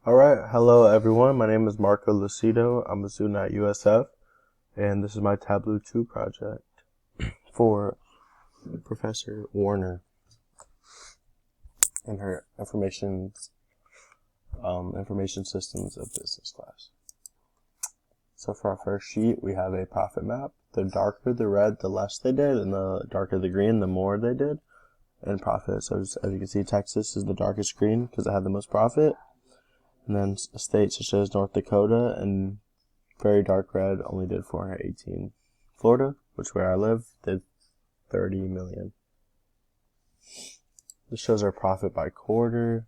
Alright, hello everyone. My name is Marco Lucido. I'm a student at USF, and this is my Tableau 2 project for Professor Warner in her information systems of business class. So for our first sheet, we have a profit map. The darker the red, the less they did, and the darker the green, the more they did in profit. So as you can see, Texas is the darkest green because it had the most profit. And then states such as North Dakota and very dark red only did 418. Florida, which where I live, did 30 million. This shows our profit by quarter.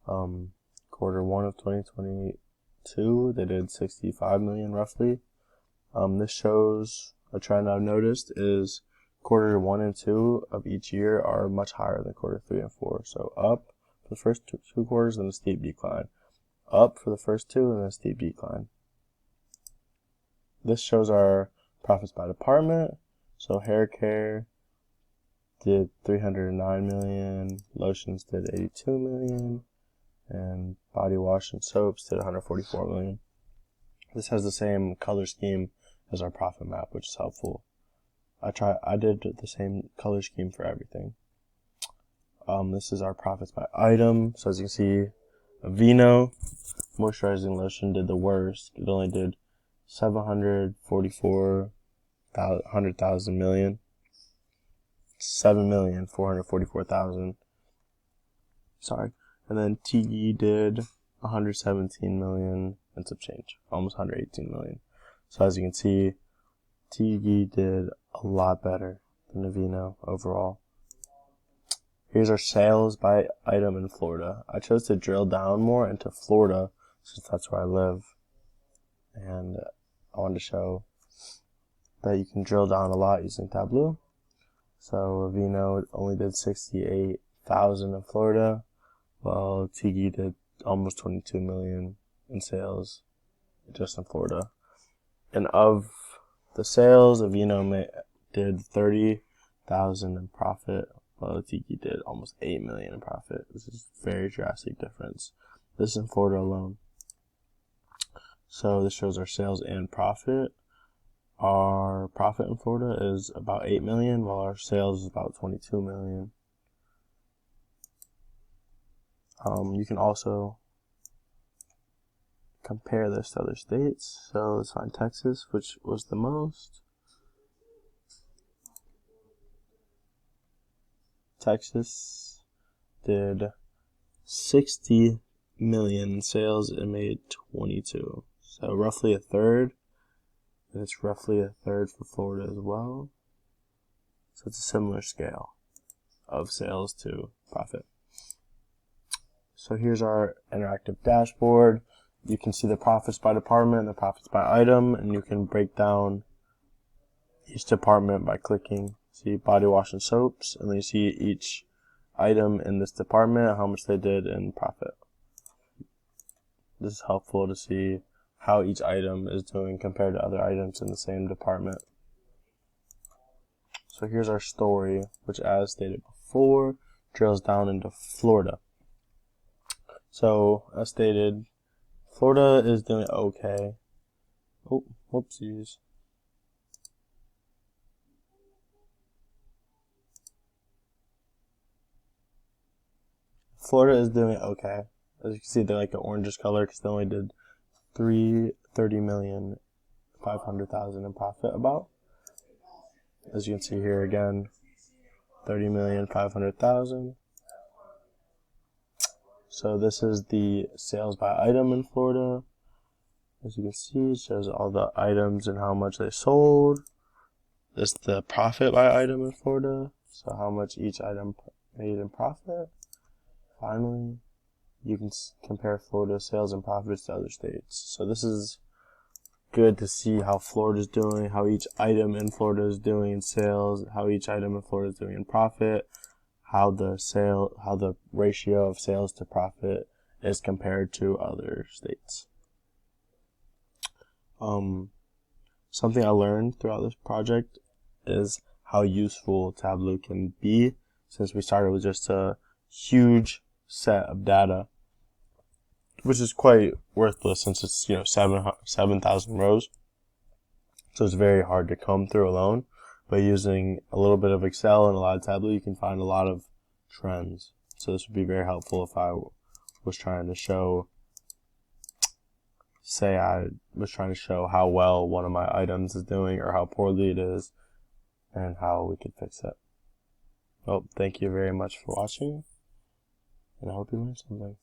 Quarter 1 of 2022, they did 65 million roughly. This shows a trend I've noticed is quarter 1 and 2 of each year are much higher than quarter 3 and 4. So up for the first two quarters, then a steep decline. Up for the first two, and then a steep decline. This shows our profits by department. So hair care did 309 million, lotions did 82 million, and body wash and soaps did 144 million. This has the same color scheme as our profit map, which is helpful. I did the same color scheme for everything. This is our profits by item. So as you can see, Aveeno moisturizing lotion did the worst. It only did 744,000 million. 7,444,000. Sorry. And then TG did 117 million and some change. Almost 118 million. So as you can see, TG did a lot better than Aveeno overall. Here's our sales by item in Florida. I chose to drill down more into Florida since that's where I live. And I wanted to show that you can drill down a lot using Tableau. So Aveeno only did 68,000 in Florida, while Tigi did almost 22 million in sales just in Florida. And of the sales, Aveeno did 30,000 in profit, while Tiki did almost 8 million in profit. This is a very drastic difference. This is in Florida alone. So this shows our sales and profit. Our profit in Florida is about 8 million, while our sales is about 22 million. You can also compare this to other states. So let's find Texas, which was the most. Texas did 60 million in sales and made 22. So roughly a third. And it's roughly a third for Florida as well. So it's a similar scale of sales to profit. So here's our interactive dashboard. You can see the profits by department, the profits by item, and you can break down each department by clicking. See body wash and soaps, and then you see each item in this department, how much they did in profit. This is helpful to see how each item is doing compared to other items in the same department. So here's our story, which as stated before, drills down into Florida. So as stated, Florida is doing okay. Oh, whoopsies. Florida is doing okay. As you can see, they're like an orangish color because they only did 30,500,000 in profit about. As you can see here again, 30,500,000. So this is the sales by item in Florida. As you can see, it shows all the items and how much they sold. This is the profit by item in Florida. So how much each item made in profit. Finally, you can compare Florida's sales and profits to other states. So this is good to see how Florida is doing, how each item in Florida is doing in sales, how each item in Florida is doing in profit, how the ratio of sales to profit is compared to other states. Something I learned throughout this project is how useful Tableau can be, since we started with just a huge set of data which is quite worthless since it's 7,000 rows. So it's very hard to comb through alone. But using a little bit of Excel and a lot of Tableau, you can find a lot of trends. So this would be very helpful if I was trying to show, say I was trying to show how well one of my items is doing or how poorly it is and how we could fix it. Well, thank you very much for watching, and I hope you learned something.